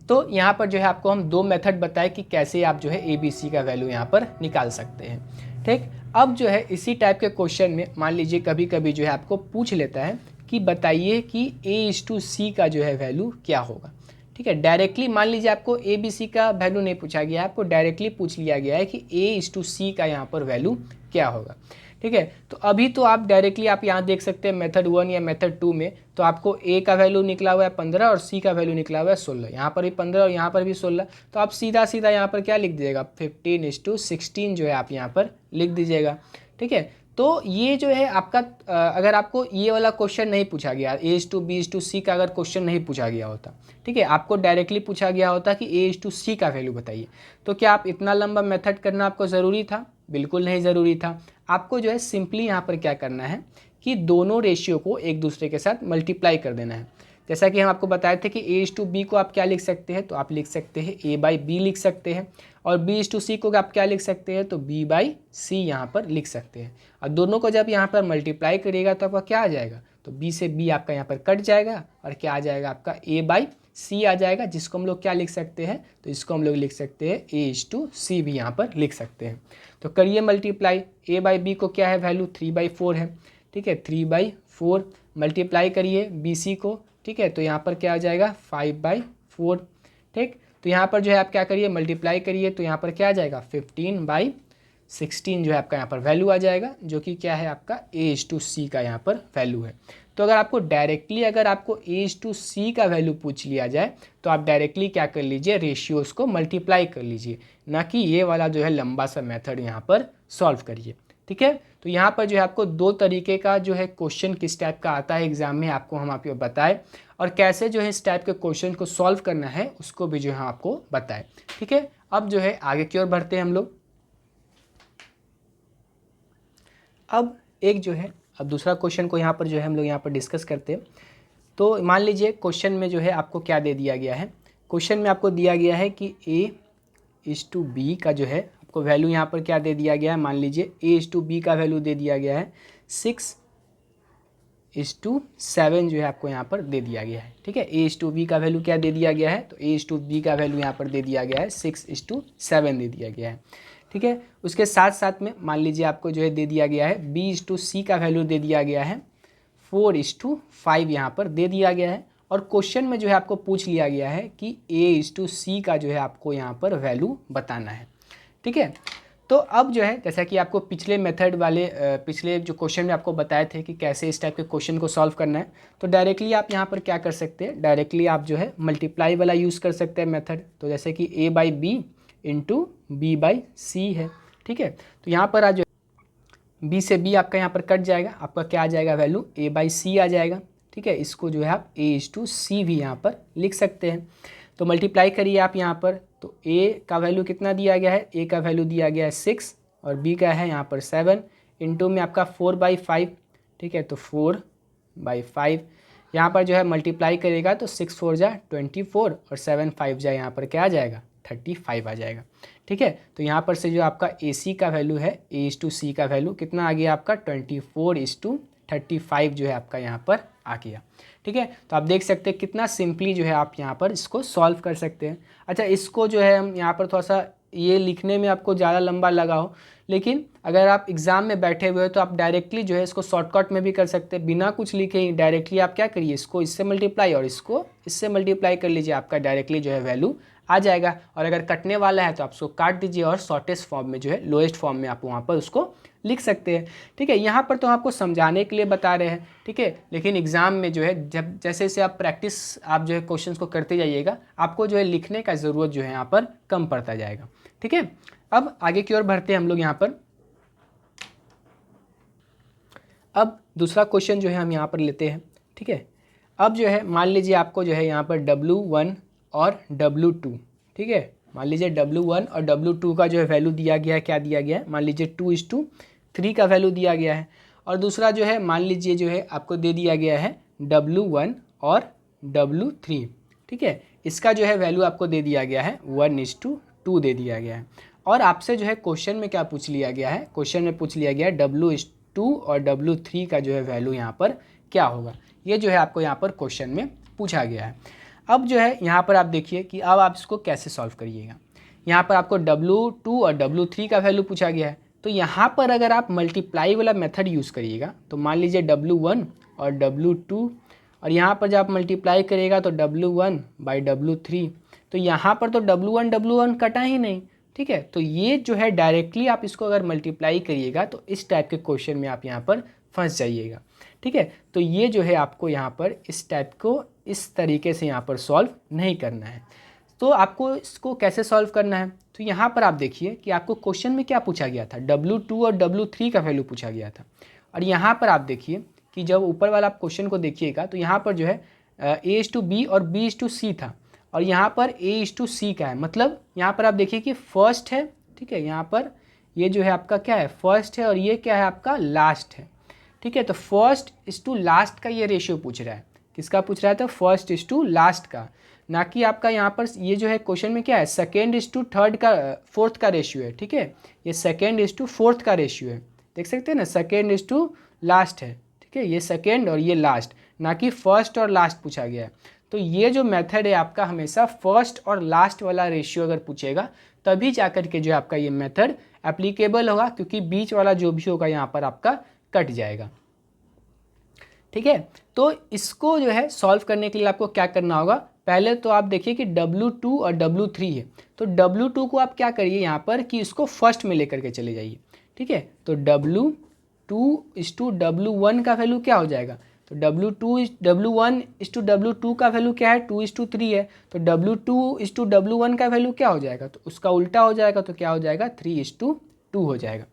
तो यहाँ पर जो है आपको हम दो मेथड बताए कि कैसे आप जो है ABC का वैल्यू यहाँ पर निकाल सकते हैं, ठीक। अब जो है इसी टाइप के क्वेश्चन में मान लीजिए कभी कभी जो है आपको पूछ लेता है कि बताइए कि A:C का जो है वैल्यू क्या होगा, ठीक है। डायरेक्टली मान लीजिए आपको ABC का वैल्यू नहीं पूछा गया है, आपको डायरेक्टली पूछ लिया गया है कि A:C का यहाँ पर वैल्यू क्या होगा, ठीक है। तो अभी तो आप डायरेक्टली आप यहाँ देख सकते हैं मेथड 1 या मेथड 2 में, तो आपको A का वैल्यू निकला हुआ है 15 और C का वैल्यू निकला हुआ है 16, यहाँ पर भी 15 और यहाँ पर भी 16। तो आप सीधा सीधा यहाँ पर क्या लिख दीजिएगा, 15:16 जो है आप यहाँ पर लिख दीजिएगा, ठीक है। तो ये जो है आपका अगर आपको ये वाला क्वेश्चन नहीं पूछा गया, A:B:C का अगर क्वेश्चन नहीं पूछा गया होता, ठीक है, आपको डायरेक्टली पूछा गया होता कि A:C का वैल्यू बताइए, तो क्या आप इतना लंबा मेथड करना आपको ज़रूरी था? बिल्कुल नहीं ज़रूरी था। आपको जो है सिंपली यहाँ पर क्या करना है कि दोनों रेशियो को एक दूसरे के साथ मल्टीप्लाई कर देना है। जैसा कि हम आपको बताए थे कि A:B को आप क्या लिख सकते हैं, तो आप लिख सकते हैं A/B लिख सकते हैं, और B:C को आप क्या लिख सकते हैं, तो B/C यहाँ पर लिख सकते हैं। और दोनों को जब यहाँ पर मल्टीप्लाई करिएगा तो आपका क्या आ जाएगा, तो B से B आपका यहाँ पर कट जाएगा और क्या आ जाएगा आपका A/C आ जाएगा, जिसको हम लोग क्या लिख सकते हैं, तो इसको हम लोग लिख सकते हैं A:C भी यहाँ पर लिख सकते हैं। तो करिए मल्टीप्लाई, A/B को क्या है वैल्यू 3/4 है, ठीक है, 3/4 मल्टीप्लाई करिए BC को, ठीक है, तो यहाँ पर क्या आ जाएगा 5/4, ठीक। तो यहाँ पर जो है आप क्या करिए मल्टीप्लाई करिए, तो यहाँ पर क्या आ जाएगा 15/16 जो है आपका यहाँ पर वैल्यू आ जाएगा, जो कि क्या है आपका A:C का यहाँ पर वैल्यू है। तो अगर आपको डायरेक्टली अगर आपको A:C का वैल्यू पूछ लिया जाए तो आप डायरेक्टली क्या कर लीजिए, रेशियोज़ को मल्टीप्लाई कर लीजिए, ना कि ये वाला जो है लंबा सा मेथड यहाँ पर सॉल्व करिए, ठीक है। तो यहाँ पर जो है आपको दो तरीके का जो है क्वेश्चन किस टाइप का आता है एग्जाम में आपको हम आपको बताएं, और कैसे जो है इस टाइप के क्वेश्चन को सॉल्व करना है उसको भी जो है आपको बताएं, ठीक है। अब जो है आगे की ओर बढ़ते हैं हम लोग। अब एक जो है अब दूसरा क्वेश्चन को यहाँ पर जो है हम लोग यहाँ पर डिस्कस करते हैं। तो मान लीजिए क्वेश्चन में जो है आपको क्या दे दिया गया है, क्वेश्चन में आपको दिया गया है कि A:B का जो है आपको वैल्यू यहाँ पर क्या दे दिया गया है, मान लीजिए A:B का वैल्यू दे दिया गया है 6:7 जो है आपको यहाँ पर दे दिया गया है, ठीक है। A:B का वैल्यू क्या दे दिया गया है, तो A:B का वैल्यू यहाँ पर दे दिया गया है 6:7 दे दिया गया है, ठीक है। उसके साथ साथ में मान लीजिए आपको जो है दे दिया गया है B/C का वैल्यू दे दिया गया है 4:5 यहाँ पर दे दिया गया है, और क्वेश्चन में जो है आपको पूछ लिया गया है कि A/C का जो है आपको यहाँ पर वैल्यू बताना है। ठीक है। तो अब जो है जैसा कि आपको पिछले मेथड वाले पिछले जो क्वेश्चन में आपको बताए थे कि कैसे इस टाइप के क्वेश्चन को सॉल्व करना है, तो डायरेक्टली आप यहाँ पर क्या कर सकते हैं, डायरेक्टली आप जो है मल्टीप्लाई वाला यूज़ कर सकते हैं मेथड। तो जैसे कि A/B इंटू B/C है। ठीक है। तो यहाँ पर आज B से B आपका यहाँ पर कट जाएगा, आपका क्या आ जाएगा वैल्यू A/C आ जाएगा। ठीक है। इसको जो है आप A/C भी यहाँ पर लिख सकते हैं। तो मल्टीप्लाई करिए आप यहाँ पर, तो A का वैल्यू कितना दिया गया है, A का वैल्यू दिया गया है 6 और B का है यहाँ पर 7, इंटू में आपका 4/5। ठीक है। तो 4/5 यहाँ पर जो है मल्टीप्लाई करेगा तो 6 4 जा 24 और 7 5 जा यहाँ पर क्या आ जाएगा 35 आ जाएगा। ठीक है। तो यहाँ पर से जो आपका AC का वैल्यू है A/C का वैल्यू कितना आ गया आपका 24:35 जो है आपका यहाँ पर आ गया। ठीक है। तो आप देख सकते हैं कितना सिंपली जो है आप यहाँ पर इसको सॉल्व कर सकते हैं। अच्छा, इसको जो है हम यहाँ पर थोड़ा सा ये लिखने में आपको ज़्यादा लंबा लगा हो, लेकिन अगर आप एग्ज़ाम में बैठे हुए हो तो आप डायरेक्टली जो है इसको शॉर्टकट में भी कर सकते हैं, बिना कुछ लिखे ही डायरेक्टली आप क्या करिए, इसको इससे मल्टीप्लाई और इसको इससे मल्टीप्लाई कर लीजिए, आपका डायरेक्टली जो है वैल्यू आ जाएगा। और अगर कटने वाला है तो आप उसको काट दीजिए और शॉर्टेस्ट फॉर्म में जो है लोएस्ट फॉर्म में आप वहाँ पर उसको लिख सकते हैं। ठीक है। यहाँ पर तो आपको समझाने के लिए बता रहे हैं। ठीक है। लेकिन एग्ज़ाम में जो है जब जैसे जैसे आप प्रैक्टिस आप जो है क्वेश्चंस को करते जाइएगा, आपको जो है लिखने का ज़रूरत जो है यहाँ पर कम पड़ता जाएगा। ठीक है। अब आगे की ओर बढ़ते हैं हम लोग यहाँ पर। अब दूसरा क्वेश्चन जो है हम यहाँ पर लेते हैं। ठीक है। अब जो है मान लीजिए आपको जो है यहाँ पर W1 और W2, ठीक है, मान लीजिए W1 और W2 का जो है वैल्यू दिया गया है, क्या दिया गया है, मान लीजिए 2:3 का वैल्यू दिया गया है। और दूसरा जो है मान लीजिए जो है आपको दे दिया गया है W1 और W3। ठीक है। इसका जो है वैल्यू आपको दे दिया गया है 1:2 दे दिया गया है। और आपसे जो है क्वेश्चन में क्या पूछ लिया गया है, क्वेश्चन में पूछ लिया गया है W2 और W3 का जो है वैल्यू यहाँ पर क्या होगा, ये जो है आपको यहाँ पर क्वेश्चन में पूछा गया है। अब जो है यहाँ पर आप देखिए कि अब आप इसको कैसे सॉल्व करिएगा। यहाँ पर आपको W2 और W3 का वैल्यू पूछा गया है, तो यहाँ पर अगर आप मल्टीप्लाई वाला मेथड यूज़ करिएगा तो मान लीजिए W1 और W2, और यहाँ पर जब आप मल्टीप्लाई करिएगा तो W1/W3, तो यहाँ पर तो W1 कटा ही नहीं। ठीक है। तो ये जो है डायरेक्टली आप इसको अगर मल्टीप्लाई करिएगा तो इस टाइप के क्वेश्चन में आप यहाँ पर फंस जाइएगा। ठीक है। तो ये जो है आपको यहाँ पर इस टाइप को इस तरीके से यहाँ पर सॉल्व नहीं करना है। तो आपको इसको कैसे सॉल्व करना है, तो यहाँ पर आप देखिए कि आपको क्वेश्चन में क्या पूछा गया था, W2 और W3 का वैल्यू पूछा गया था। और यहाँ पर आप देखिए कि जब ऊपर वाला आप क्वेश्चन को देखिएगा तो यहाँ पर जो है A/B और B/C था, और यहाँ पर A/C का है, मतलब यहाँ पर आप देखिए कि फर्स्ट है। ठीक है। यहाँ पर ये जो है आपका क्या है, फर्स्ट है, और ये क्या है आपका लास्ट है। ठीक है। तो फर्स्ट/लास्ट का ये रेशियो पूछ रहा है, किसका पूछ रहा है, तो फर्स्ट/लास्ट का, ना कि आपका यहाँ पर ये जो है क्वेश्चन में क्या है, फोर्थ का रेशियो है। ठीक है। ये 2:4 का रेशियो है, देख सकते हैं ना, सेकेंड/लास्ट है। ठीक है। ये सेकेंड और ये लास्ट, ना कि फर्स्ट और लास्ट पूछा गया है। तो ये जो मेथड है आपका हमेशा फर्स्ट और लास्ट वाला रेशियो अगर पूछेगा तभी जाकर के जो है आपका ये मेथड एप्लीकेबल होगा, क्योंकि बीच वाला जो भी होगा यहाँ पर आपका कट जाएगा। ठीक है। तो इसको जो है सॉल्व करने के लिए आपको क्या करना होगा, पहले तो आप देखिए कि W2 और W3 है, तो W2 को आप क्या करिए यहाँ पर कि इसको फर्स्ट में लेकर के चले जाइए। ठीक है। तो W2/W1 का वैल्यू क्या हो जाएगा, तो W1/W2 का वैल्यू क्या है, 2:3 है, तो W2/W1 का वैल्यू क्या हो जाएगा, तो उसका उल्टा हो जाएगा, तो क्या हो जाएगा 3:2 हो जाएगा।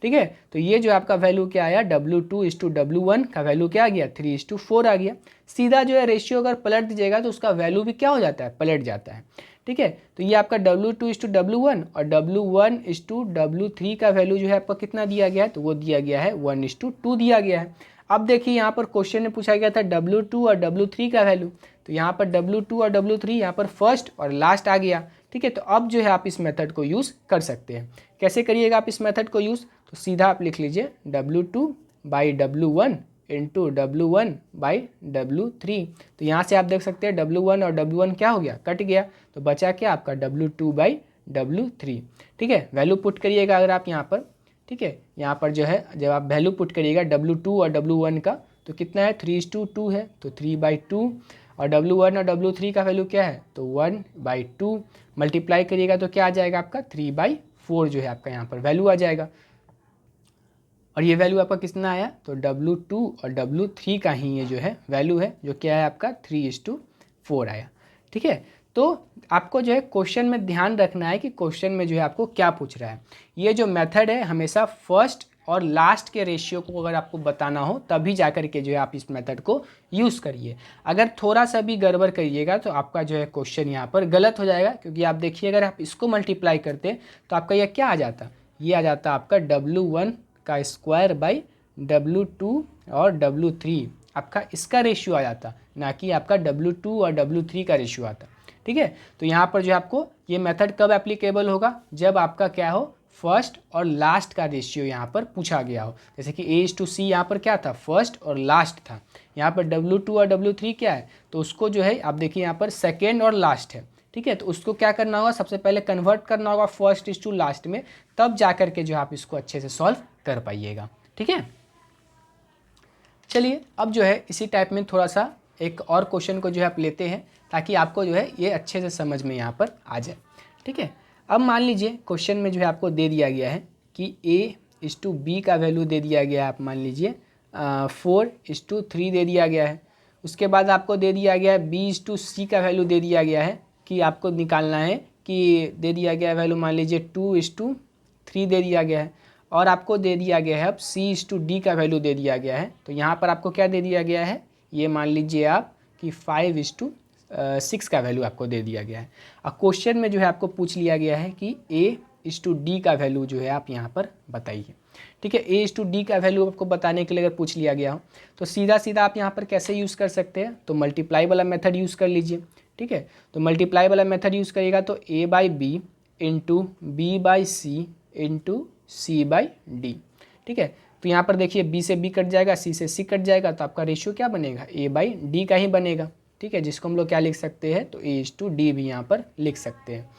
ठीक है। तो ये जो आपका वैल्यू क्या आया, W2/W1 का वैल्यू क्या आ गया, 3:4 आ गया। सीधा जो है रेशियो अगर पलट दीजिएगा तो उसका वैल्यू भी क्या हो जाता है, पलट जाता है। ठीक है। तो ये आपका W2/W1 और W1/W3 का वैल्यू जो है आपका कितना दिया गया है, तो वो दिया गया है 1:2 दिया गया है। अब देखिए यहाँ पर क्वेश्चन में पूछा गया था W2 और W3 का वैल्यू, तो यहाँ पर W2 और W3 यहाँ पर फर्स्ट और लास्ट आ गया। ठीक है। तो अब जो है आप इस मेथड को यूज़ कर सकते हैं। कैसे करिएगा आप इस मेथड को यूज़, तो सीधा आप लिख लीजिए W2/W1 इंटू W1/W3। तो यहाँ से आप देख सकते हैं W1 और W1 क्या हो गया, कट गया, तो बचा क्या आपका W3। ठीक है, वैल्यू पुट करिएगा अगर आप यहाँ पर, ठीक है, यहाँ पर जो है जब आप वैल्यू पुट करिएगा W2 और W1 का, तो कितना है 3:2 है, तो 3/2, और W1 और W3 का वैल्यू क्या है, तो 1/2, मल्टीप्लाई करिएगा तो क्या आ जाएगा आपका 3/4 जो है आपका यहाँ पर वैल्यू आ जाएगा। और ये वैल्यू आपका कितना आया, तो W2 और W3 का ही ये जो है वैल्यू है, जो क्या है आपका 3:4 आया। ठीक है, तो आपको जो है क्वेश्चन में ध्यान रखना है कि क्वेश्चन में जो है आपको क्या पूछ रहा है। ये जो मेथड है हमेशा फर्स्ट और लास्ट के रेशियो को अगर आपको बताना हो तभी जा कर के जो है आप इस मेथड को यूज़ करिए। अगर थोड़ा सा भी गड़बड़ करिएगा तो आपका जो है क्वेश्चन यहाँ पर गलत हो जाएगा, क्योंकि आप देखिए अगर आप इसको मल्टीप्लाई करते तो आपका यह क्या आ जाता, ये आ जाता आपका W1 का स्क्वायर बाई W2 और W3, आपका इसका रेशियो आ जाता, ना कि आपका W2 और W3 का रेशियो आता। ठीक है, तो यहाँ पर जो आपको ये मेथड कब एप्लीकेबल होगा, जब आपका क्या हो, फर्स्ट और लास्ट का रेशियो यहाँ पर पूछा गया हो। जैसे कि A:C यहाँ पर क्या था, फर्स्ट और लास्ट था। यहाँ पर W2 और W3 क्या है, तो उसको जो है आप देखिए यहाँ पर सेकेंड और लास्ट है। ठीक है, तो उसको क्या करना होगा, सबसे पहले कन्वर्ट करना होगा फर्स्ट टू लास्ट में, तब जा कर के जो आप इसको अच्छे से सॉल्व कर पाइएगा। ठीक है, चलिए अब जो है इसी टाइप में थोड़ा सा एक और क्वेश्चन को जो है आप लेते हैं, ताकि आपको जो है ये अच्छे से समझ में यहाँ पर आ जाए। ठीक है, अब मान लीजिए क्वेश्चन में जो है आपको दे दिया गया है कि A:B का वैल्यू दे दिया गया है, आप मान लीजिए 4:3 दे दिया गया है। उसके बाद आपको दे दिया गया है B:C का वैल्यू दे दिया गया है कि आपको निकालना है, कि दे दिया गया है वैल्यू मान लीजिए 2:3 दे दिया गया है, और आपको दे दिया गया है अब C:D का वैल्यू दे दिया गया है। तो यहाँ पर आपको क्या दे दिया गया है, ये मान लीजिए आप कि 5:6 का वैल्यू आपको दे दिया गया है। अब क्वेश्चन में जो है आपको पूछ लिया गया है कि A:D का वैल्यू जो है आप यहाँ पर बताइए। ठीक है, A:D का वैल्यू आपको बताने के लिए अगर पूछ लिया गया हो तो सीधा सीधा आप यहाँ पर कैसे यूज़ कर सकते हैं, तो मल्टीप्लाई वाला मेथड यूज़ कर लीजिए। ठीक है, तो मल्टीप्लाई वाला मेथड यूज़ करिएगा तो A/B into B/C into C/D। ठीक है, तो यहाँ पर देखिए B से B कट जाएगा, C से C कट जाएगा, तो आपका रेशियो क्या बनेगा, A/D का ही बनेगा। ठीक है, जिसको हम लोग क्या लिख सकते हैं, तो A:D भी यहाँ पर लिख सकते हैं।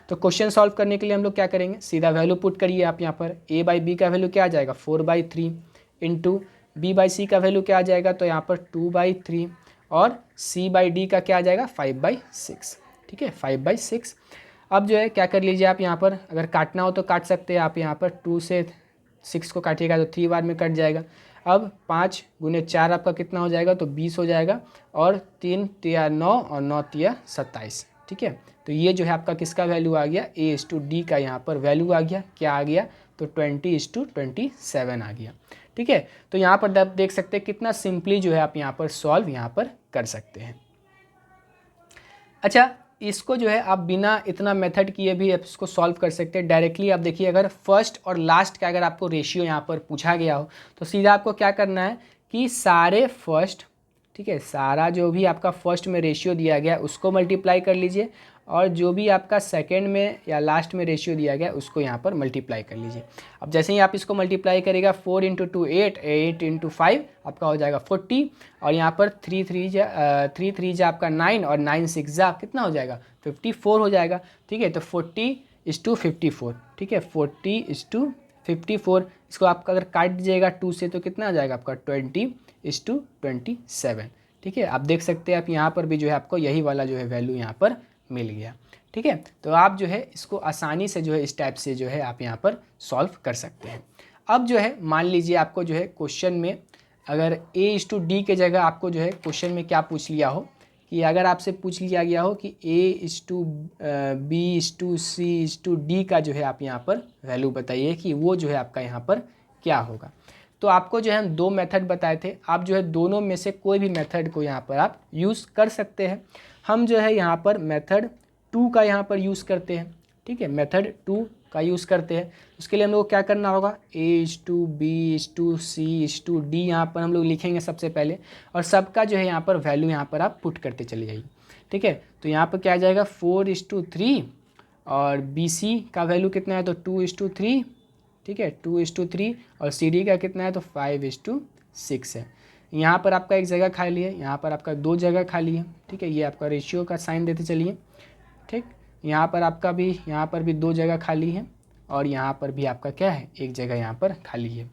तो क्वेश्चन सॉल्व करने के लिए हम लोग क्या करेंगे, सीधा वैल्यू पुट करिए आप यहाँ पर। A/B का वैल्यू क्या आ जाएगा 4/3 इंटू B/C का वैल्यू क्या आ जाएगा, तो यहाँ पर 2/3, और C/D का क्या आ जाएगा 5/6। ठीक है, 5/6। अब जो है क्या कर लीजिए आप यहाँ पर, अगर काटना हो तो काट सकते हैं आप। यहाँ पर 2 से 6 को काटिएगा तो 3 बार में कट जाएगा। अब 5 × 4 आपका कितना हो जाएगा, तो 20 हो जाएगा, और 3 × 9 और 9 × 27। ठीक है, तो ये जो है आपका किसका वैल्यू आ गया, A:D का यहाँ पर वैल्यू आ गया, क्या आ गया, तो 20:27 आ गया। ठीक है, तो यहाँ पर आप देख सकते हैं कितना सिंपली जो है आप यहाँ पर सॉल्व यहाँ पर कर सकते हैं। अच्छा, इसको जो है आप बिना इतना मेथड किए भी आप इसको सॉल्व कर सकते हैं डायरेक्टली। आप देखिए अगर फर्स्ट और लास्ट का अगर आपको रेशियो यहाँ पर पूछा गया हो तो सीधा आपको क्या करना है कि सारे फर्स्ट, ठीक है, सारा जो भी आपका फर्स्ट में रेशियो दिया गया उसको मल्टीप्लाई कर लीजिए, और जो भी आपका सेकंड में या लास्ट में रेशियो दिया गया उसको यहाँ पर मल्टीप्लाई कर लीजिए। अब जैसे ही आप इसको मल्टीप्लाई करेगा 4 × 2 8, 8 × 5 आपका हो जाएगा 40, और यहाँ पर 3 3 जा आपका 9, और 9 6 जा कितना हो जाएगा 54 हो जाएगा। ठीक है, तो 40:54। ठीक है, 40:54। इसको आप अगर काट दीजिएगा 2 से तो कितना आ जाएगा आपका 20:27। ठीक है, आप देख सकते हैं आप यहाँ पर भी जो है आपको यही वाला जो है वैल्यू यहाँ पर मिल गया। ठीक है, तो आप जो है इसको आसानी से जो है इस टाइप से जो है आप यहाँ पर सॉल्व कर सकते हैं। अब जो है मान लीजिए आपको जो है क्वेश्चन में अगर A:D के जगह आपको जो है क्वेश्चन में क्या पूछ लिया हो, कि अगर आपसे पूछ लिया गया हो कि A:B:C:D का जो है आप यहाँ पर वैल्यू बताइए कि वो जो है आपका यहाँ पर क्या होगा। तो आपको जो है हम 2 मेथड बताए थे, आप जो है दोनों में से कोई भी मेथड को यहाँ पर आप यूज़ कर सकते हैं। हम जो है यहाँ पर मेथड 2 का यहाँ पर यूज़ करते हैं। ठीक है, मेथड 2 का यूज़ करते हैं। उसके लिए हम लोग को क्या करना होगा, A:B:C:D यहाँ पर हम लोग लिखेंगे सबसे पहले, और सबका जो है यहाँ पर वैल्यू यहाँ पर आप पुट करते चले जाइए। ठीक है, तो यहाँ पर क्या आ जाएगा 4:3, और BC का वैल्यू कितना है, तो 2:3। ठीक है, 2:3, और CD का कितना है, तो 5:6 है। यहाँ पर आपका एक जगह खाली है, यहाँ पर आपका 2 जगह खाली है। ठीक है, ये आपका रेशियो का साइन देते चलिए। ठीक, यहाँ पर आपका भी, यहाँ पर भी 2 जगह खाली है और यहाँ पर भी आपका क्या है, 1 जगह यहाँ पर खाली है।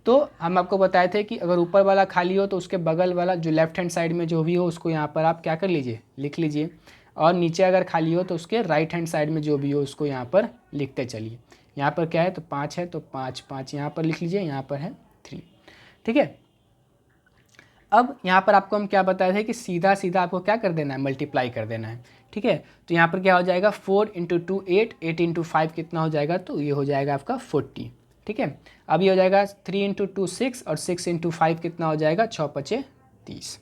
तो हम आपको बताए थे कि अगर ऊपर वाला खाली हो तो उसके बगल वाला जो लेफ्ट हैंड साइड में जो भी हो उसको यहाँ पर आप क्या कर लीजिए, लिख लीजिए, और नीचे अगर खाली हो तो उसके राइट हैंड साइड में जो भी हो उसको यहाँ पर लिखते चलिए। यहाँ पर क्या है, तो 5 है तो 5 5 यहाँ पर लिख लीजिए, यहाँ पर है 3। ठीक है, अब यहाँ पर आपको हम क्या बताए थे कि सीधा सीधा आपको क्या कर देना है, मल्टीप्लाई कर देना है। ठीक है, तो यहाँ पर क्या हो जाएगा, 4 × 2 8, 8 × 5 कितना हो जाएगा, तो ये हो जाएगा आपका 40। ठीक है, अब ये हो जाएगा 3 × 2 6 और 6 × 5 कितना हो जाएगा, 6 × 5 30।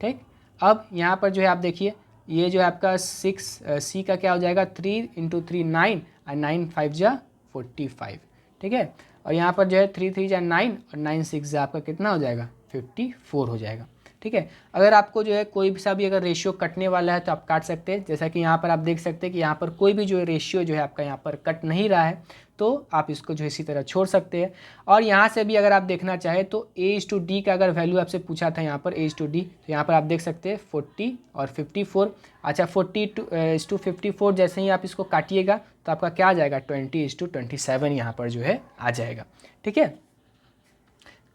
ठीक, अब यहाँ पर जो है आप देखिए, ये जो है आपका 6 सी का क्या हो जाएगा, 3 × 3 9 और 9 5 जा 45। ठीक है, और यहाँ पर जो है 3 3 जा 9 और 9 6 जा आपका कितना हो जाएगा, 54 हो जाएगा। ठीक है, अगर आपको जो है कोई भी सा भी अगर रेशियो कटने वाला है तो आप काट सकते हैं। जैसा कि यहाँ पर आप देख सकते हैं कि यहाँ पर कोई भी जो है रेशियो जो है आपका यहाँ पर कट नहीं रहा है, तो आप इसको जो है इसी तरह छोड़ सकते हैं। और यहाँ से भी अगर आप देखना चाहें तो A/D का अगर वैल्यू आपसे पूछा था यहाँ पर A/D, तो यहाँ पर आप देख सकते हैं 40 और 54। अच्छा, 40:54 जैसे ही आप इसको काटिएगा तो आपका क्या आ जाएगा, 20:27 यहाँ पर जो है आ जाएगा। ठीक है,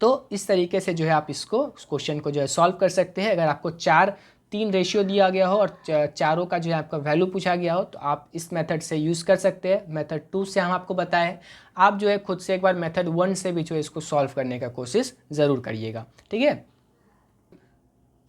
तो इस तरीके से जो है आप इसको क्वेश्चन को जो है सॉल्व कर सकते हैं। अगर आपको 3 रेशियो दिया गया हो और चारों का जो है आपका वैल्यू पूछा गया हो तो आप इस मेथड से यूज़ कर सकते हैं। मेथड 2 से हम आपको बताए हैं, आप जो है खुद से एक बार मेथड 1 से भी जो है इसको सॉल्व करने का कोशिश ज़रूर करिएगा। ठीक है,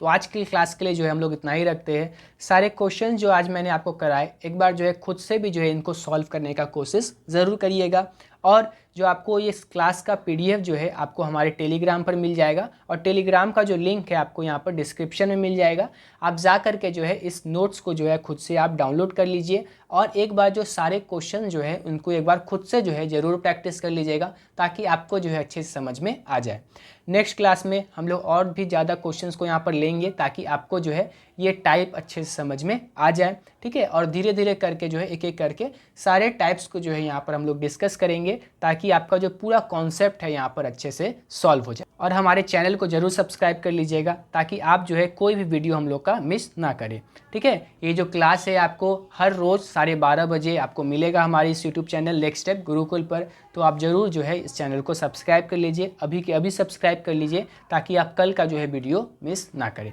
तो आज की क्लास के लिए जो है हम लोग इतना ही रखते हैं। सारे क्वेश्चन जो आज मैंने आपको कराए, एक बार जो है खुद से भी जो है इनको सॉल्व करने का कोशिश ज़रूर करिएगा। और जो आपको ये क्लास का PDF जो है आपको हमारे टेलीग्राम पर मिल जाएगा, और टेलीग्राम का जो लिंक है आपको यहाँ पर डिस्क्रिप्शन में मिल जाएगा। आप जा कर के जो है इस नोट्स को जो है खुद से आप डाउनलोड कर लीजिए, और एक बार जो सारे क्वेश्चन जो है उनको एक बार खुद से जो है ज़रूर प्रैक्टिस कर लीजिएगा, ताकि आपको जो है अच्छे से समझ में आ जाए। नेक्स्ट क्लास में हम लोग और भी ज़्यादा क्वेश्चंस को यहाँ पर लेंगे, ताकि आपको जो है ये टाइप अच्छे से समझ में आ जाए। ठीक है, और धीरे धीरे करके जो है एक एक करके सारे टाइप्स को जो है यहाँ पर हम लोग डिस्कस करेंगे, ताकि आपका जो पूरा कॉन्सेप्ट है यहाँ पर अच्छे से सॉल्व हो जाए। और हमारे चैनल को जरूर सब्सक्राइब कर लीजिएगा, ताकि आप जो है कोई भी वीडियो हम लोग का मिस ना करें। ठीक है, ये जो क्लास है आपको हर रोज़ 12:30 बजे आपको मिलेगा हमारे इस YouTube channel next step Gurukul पर। तो आप ज़रूर जो है इस चैनल को सब्सक्राइब कर लीजिए, अभी के अभी सब्सक्राइब कर लीजिए, ताकि आप कल का जो है वीडियो मिस ना करें।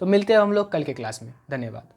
तो मिलते हैं हम लोग कल के क्लास में। धन्यवाद।